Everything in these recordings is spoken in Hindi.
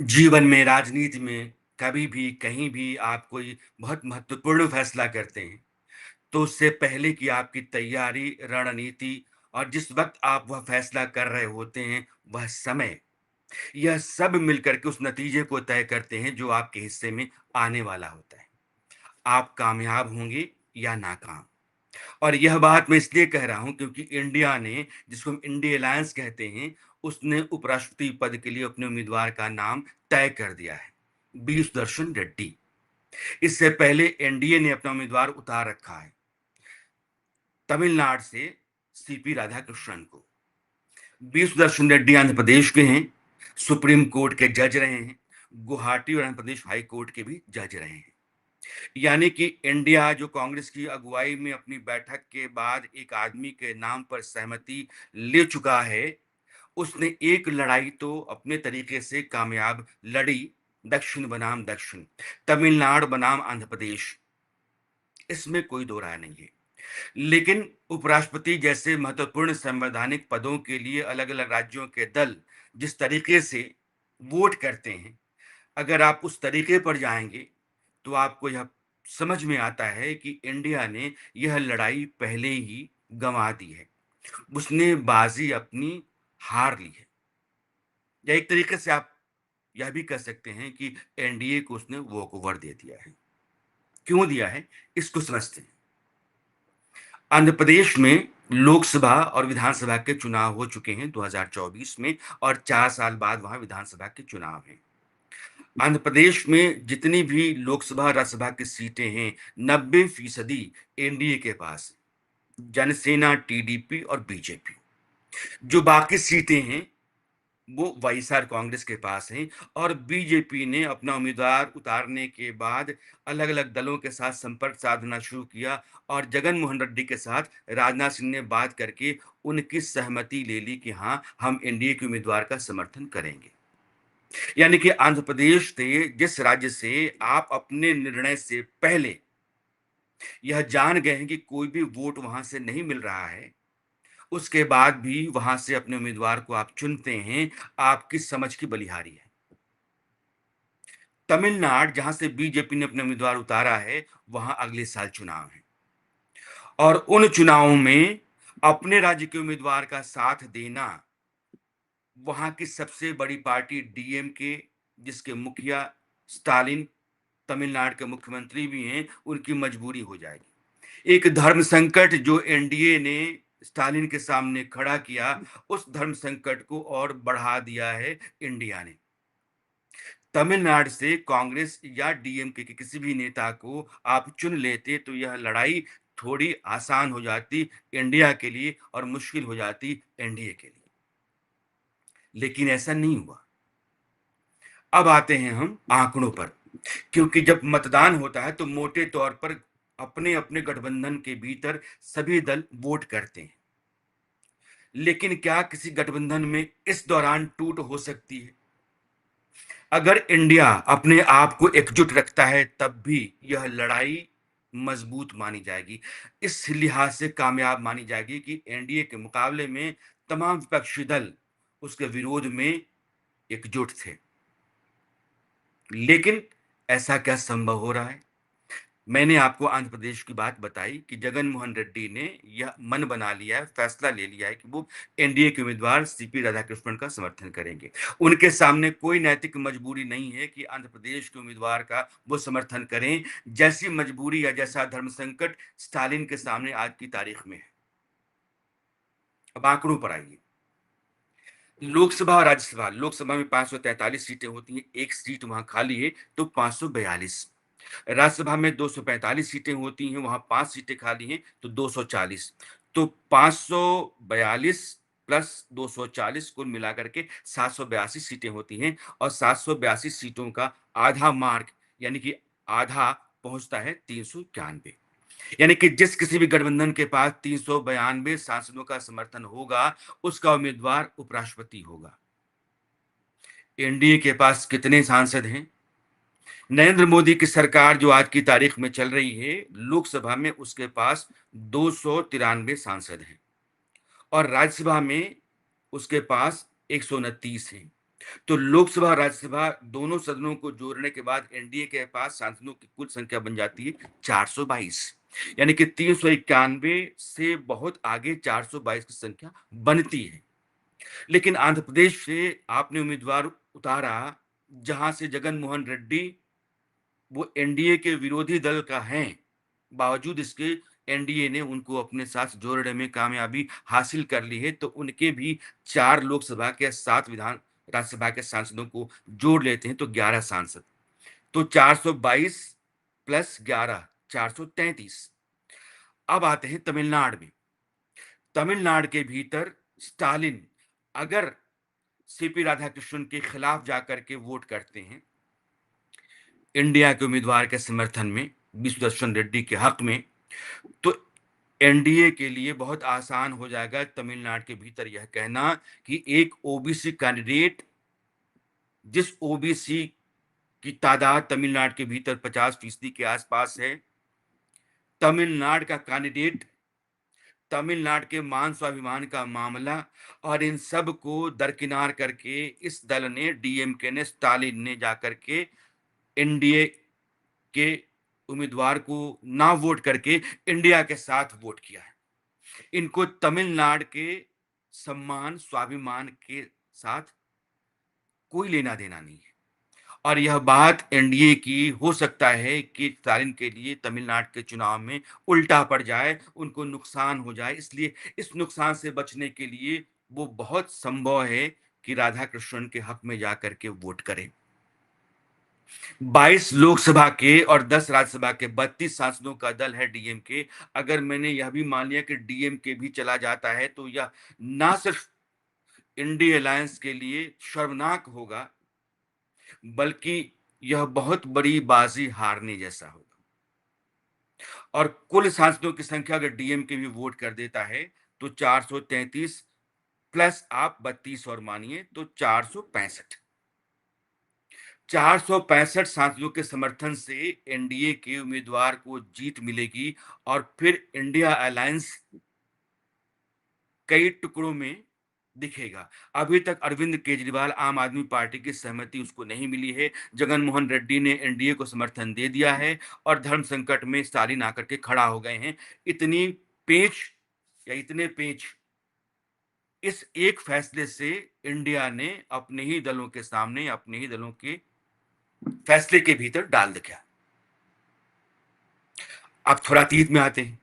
जीवन में, राजनीति में कभी भी, कहीं भी आप कोई बहुत महत्वपूर्ण फैसला करते हैं, तो उससे पहले की आपकी तैयारी, रणनीति और जिस वक़्त आप वह फैसला कर रहे होते हैं, वह समय, यह सब मिलकर के उस नतीजे को तय करते हैं जो आपके हिस्से में आने वाला होता है। आप कामयाब होंगे या नाकाम। और यह बात मैं इसलिए कह रहा हूँ क्योंकि इंडिया ने, जिसको हम इंडिया अलायंस कहते हैं, उसने उपराष्ट्रपति पद के लिए अपने उम्मीदवार का नाम तय कर दिया है, बी सुदर्शन रेड्डी। इससे पहले एनडीए ने अपना उम्मीदवार उतार रखा है, तमिलनाडु से सीपी राधाकृष्णन को। बी सुदर्शन रेड्डी आंध्र प्रदेश के हैं, सुप्रीम कोर्ट के जज रहे हैं, गुवाहाटी और आंध्र प्रदेश हाई कोर्ट के भी जज रहे हैं। यानी कि इंडिया जो कांग्रेस की अगुवाई में अपनी बैठक के बाद एक आदमी के नाम पर सहमति ले चुका है, उसने एक लड़ाई तो अपने तरीके से कामयाब लड़ी, दक्षिण बनाम दक्षिण, तमिलनाडु बनाम आंध्र प्रदेश, इसमें कोई दो राय नहीं है। लेकिन उपराष्ट्रपति जैसे महत्वपूर्ण संवैधानिक पदों के लिए अलग-अलग राज्यों के दल जिस तरीके से वोट करते हैं, अगर आप उस तरीके पर जाएँगे, तो आपको यह समझ में आता है कि इंडिया ने यह लड़ाई पहले ही गँवा दी है। उसने बाज़ी अपनी हार ली है। या एक तरीके से आप यह भी कह सकते हैं कि एनडीए को उसने वॉकओवर दे दिया है। क्यों दिया है? इसको समझते हैं। आंध्र प्रदेश में लोकसभा और विधानसभा के चुनाव हो चुके हैं 2024 में और 4 साल बाद वहाँ विधानसभा के चुनाव हैं। आंध्र प्रदेश में जितनी भी लोकसभा, राज्यसभा की सीटें हैं, 90% एनडीए के पास है। जनसेना, टीडीपी और बीजेपी। जो बाकी सीटें हैं, वो वाईएसआर कांग्रेस के पास हैं और बीजेपी ने अपना उम्मीदवार उतारने के बाद अलग-अलग दलों के साथ संपर्क साधना शुरू किया और जगन मोहन रेड्डी के साथ राजनाथ सिंह ने बात करके उनकी सहमति ले ली कि हाँ, हम एनडीए के उम्मीदवार का समर्थन करेंगे। यानी कि आंध्र प्रदेश थे जिस राज्य से आप अपने निर्णय से पहले यह जान गए हैं कि कोई भी वोट वहां से नहीं मिल रहा है, उसके बाद भी वहां से अपने उम्मीदवार को आप चुनते हैं, आपकी समझ की बलिहारी है। तमिलनाडु जहां से बीजेपी ने अपना उम्मीदवार उतारा है, वहां अगले साल चुनाव है और उन चुनावों में अपने राज्य के उम्मीदवार का साथ देना वहां की सबसे बड़ी पार्टी डीएमके, जिसके मुखिया स्टालिन तमिलनाडु के मुख्यमंत्री भी हैं, उनकी मजबूरी हो जाएगी। एक धर्म संकट जो एनडीए ने स्टालिन के सामने खड़ा किया, उस धर्म संकट को और बढ़ा दिया है इंडिया ने। तमिलनाडु से कांग्रेस या डीएमके के किसी भी नेता को आप चुन लेते तो यह लड़ाई थोड़ी आसान हो जाती इंडिया के लिए और मुश्किल हो जाती एनडीए के लिए। लेकिन ऐसा नहीं हुआ। अब आते हैं हम आंकड़ों पर, क्योंकि जब मतदान होता है तो मोटे तौर पर अपने-अपने गठबंधन के भीतर सभी दल वोट करते हैं। लेकिन क्या किसी गठबंधन में इस दौरान टूट हो सकती है? अगर इंडिया अपने आप को एकजुट रखता है तब भी यह लड़ाई मजबूत मानी जाएगी। इस लिहाज से कामयाब मानी जाएगी कि एनडीए के मुकाबले में तमाम विपक्षी दल उसके विरोध में एकजुट थे। लेकिन ऐसा क्या संभव हो रहा है? मैंने आपको आंध्र प्रदेश की बात बताई कि जगन मोहन रेड्डी ने यह मन बना लिया है, फैसला ले लिया है कि वो एनडीए के उम्मीदवार सीपी राधाकृष्णन का समर्थन करेंगे। उनके सामने कोई नैतिक मजबूरी नहीं है कि आंध्र प्रदेश के उम्मीदवार का वो समर्थन करें, जैसी मजबूरी या जैसा धर्म संकट स्टालिन के सामने आज की तारीख में है। अब आंकड़ों पर आइए। लोकसभा और राज्यसभा, लोकसभा में 543 सीटें होती हैं, एक सीट वहां खाली है तो 542। राज्यसभा में 245 सीटें होती हैं, वहां 5 सीटें खाली हैं तो 240। तो 542 प्लस 240 कुल मिलाकर के 782 सीटें होती हैं और 782 सीटों का आधा मार्क यानी कि आधा पहुंचता है 391। यानी कि जिस किसी भी गठबंधन के पास 392 सांसदों का समर्थन होगा, उसका उम्मीदवार उपराष्ट्रपति होगा। एनडीए के पास कितने सांसद हैं? नरेंद्र मोदी की सरकार जो आज की तारीख में चल रही है, लोकसभा में उसके पास 293 सांसद हैं और राज्यसभा में उसके पास 129 हैं। तो लोकसभा राज्यसभा दोनों सदनों को जोड़ने के बाद एनडीए के पास सांसदों की कुल संख्या बन जाती है 422। यानी कि 391 से बहुत आगे 422 की संख्या बनती है। लेकिन आंध्र प्रदेश से आपने उम्मीदवार उतारा, जहां से जगन मोहन रेड्डी वो एनडीए के विरोधी दल का है, बावजूद इसके एनडीए ने उनको अपने साथ जोड़ने में कामयाबी हासिल कर ली है। तो उनके भी 4 लोकसभा के 7 विधान राज्यसभा के सांसदों को जोड़ लेते हैं तो 11 सांसद। तो 422 प्लस 11 433। अब आते हैं तमिलनाडु में। तमिलनाडु के भीतर स्टालिन अगर सीपी राधाकृष्णन के खिलाफ जाकर के वोट करते हैं इंडिया के उम्मीदवार के समर्थन में, विश्वेश्वर रेड्डी के हक में, तो एनडीए के लिए बहुत आसान हो जाएगा तमिलनाडु के भीतर यह कहना कि एक ओबीसी कैंडिडेट, जिस ओबीसी की तादाद तमिलनाडु के भीतर 50% के आसपास है, तमिलनाडु का कैंडिडेट, तमिलनाडु के मान स्वाभिमान का मामला और इन सब को दरकिनार करके इस दल ने, डीएमके ने, स्टालिन ने जाकर के एनडीए के उम्मीदवार को ना वोट करके इंडिया के साथ वोट किया है। इनको तमिलनाडु के सम्मान स्वाभिमान के साथ कोई लेना देना नहीं है। और यह बात एनडीए की हो सकता है कि स्टालिन के लिए तमिलनाडु के चुनाव में उल्टा पड़ जाए, उनको नुकसान हो जाए। इसलिए इस नुकसान से बचने के लिए वो बहुत संभव है कि राधाकृष्णन के हक में जाकर के वोट करें। 22 लोकसभा के और 10 राज्यसभा के 32 सांसदों का दल है डीएमके। अगर मैंने यह भी मान लिया कि डीएमके भी चला जाता है तो यह ना सिर्फ इंडिया अलायंस के लिए शर्मनाक होगा, बल्कि यह बहुत बड़ी बाजी हारने जैसा होगा। और कुल सांसदों की संख्या अगर डीएमके भी वोट कर देता है तो 433 प्लस आप 32 और मानिए तो 465। 465 सांसदों के समर्थन से एनडीए के उम्मीदवार को जीत मिलेगी और फिर इंडिया अलायंस कई टुकड़ों में दिखेगा। अभी तक अरविंद केजरीवाल आम आदमी पार्टी की सहमति उसको नहीं मिली है। जगन मोहन रेड्डी ने एनडीए को समर्थन दे दिया है और धर्म संकट में स्टालिन आकर के खड़ा हो गए हैं। इतनी पेच या इतने पेच इस एक फैसले से इंडिया ने अपने ही दलों के सामने, अपने ही दलों के फैसले के भीतर डाल दिया। अब थोड़ा अतीत में आते हैं।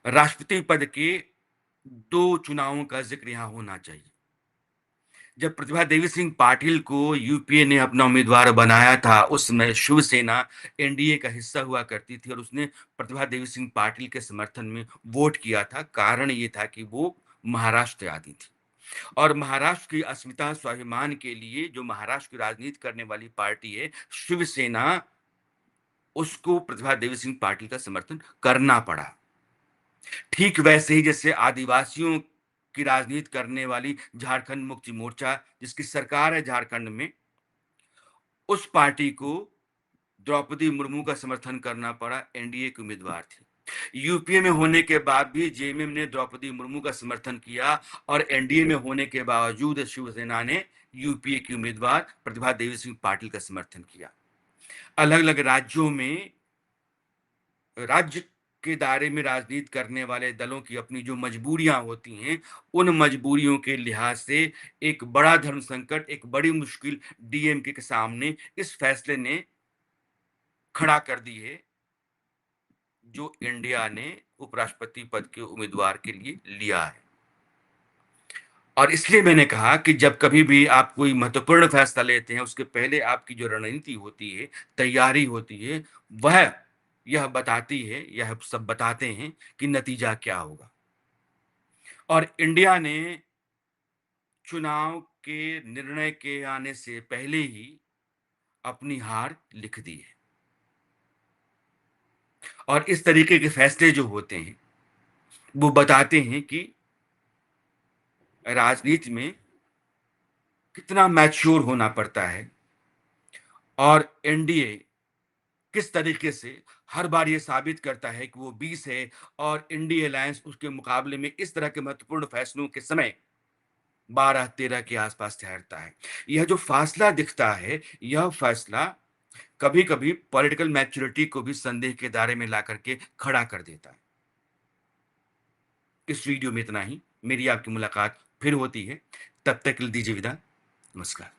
राष्ट्रपति पद के 2 चुनावों का जिक्र यहां होना चाहिए। जब प्रतिभा देवी सिंह पाटिल को यूपीए ने अपना उम्मीदवार बनाया था, उस समय शिवसेना एनडीए का हिस्सा हुआ करती थी और उसने प्रतिभा देवी सिंह पाटिल के समर्थन में वोट किया था। कारण ये था कि वो महाराष्ट्र आती थी और महाराष्ट्र की अस्मिता स्वाभिमान के लिए जो महाराष्ट्र की राजनीति करने वाली पार्टी है शिवसेना, उसको प्रतिभा देवी सिंह पाटिल का समर्थन करना पड़ा। ठीक वैसे ही जैसे आदिवासियों की राजनीति करने वाली झारखंड मुक्ति मोर्चा, जिसकी सरकार है झारखंड में, उस पार्टी को द्रौपदी मुर्मू का समर्थन करना पड़ा, एनडीए के उम्मीदवार थे। यूपीए में होने के बाद भी जेएमएम ने द्रौपदी मुर्मू का समर्थन किया और एनडीए में होने के बावजूद शिवसेना ने यूपीए की उम्मीदवार प्रतिभा देवी सिंह पाटिल का समर्थन किया। अलग अलग राज्यों में राज्य के दायरे में राजनीति करने वाले दलों की अपनी जो मजबूरियां होती हैं, उन मजबूरियों के लिहाज से एक बड़ा धर्म संकट, एक बड़ी मुश्किल डीएमके के सामने इस फैसले ने खड़ा कर दी है, जो इंडिया ने उपराष्ट्रपति पद के उम्मीदवार के लिए लिया है। और इसलिए मैंने कहा कि जब कभी भी आप कोई महत्वपूर्ण फैसला लेते हैं, उसके पहले आपकी जो रणनीति होती है, तैयारी होती है, वह यह बताती है, यह सब बताते हैं कि नतीजा क्या होगा। और इंडिया ने चुनाव के निर्णय के आने से पहले ही अपनी हार लिख दी है। और इस तरीके के फैसले जो होते हैं, वो बताते हैं कि राजनीति में कितना मैच्योर होना पड़ता है और एनडीए किस तरीके से हर बार ये साबित करता है कि वो 20 है और इंडिया अलायंस उसके मुकाबले में इस तरह के महत्वपूर्ण फैसलों के समय 12-13 के आसपास ठहरता है। यह जो फासला दिखता है, यह फैसला कभी-कभी पॉलिटिकल मैच्योरिटी को भी संदेह के दायरे में ला करके खड़ा कर देता है। इस वीडियो में इतना ही। मेरी आपकी मुलाकात फिर होती है। तब तक के लिए दीजिए विदा। नमस्कार।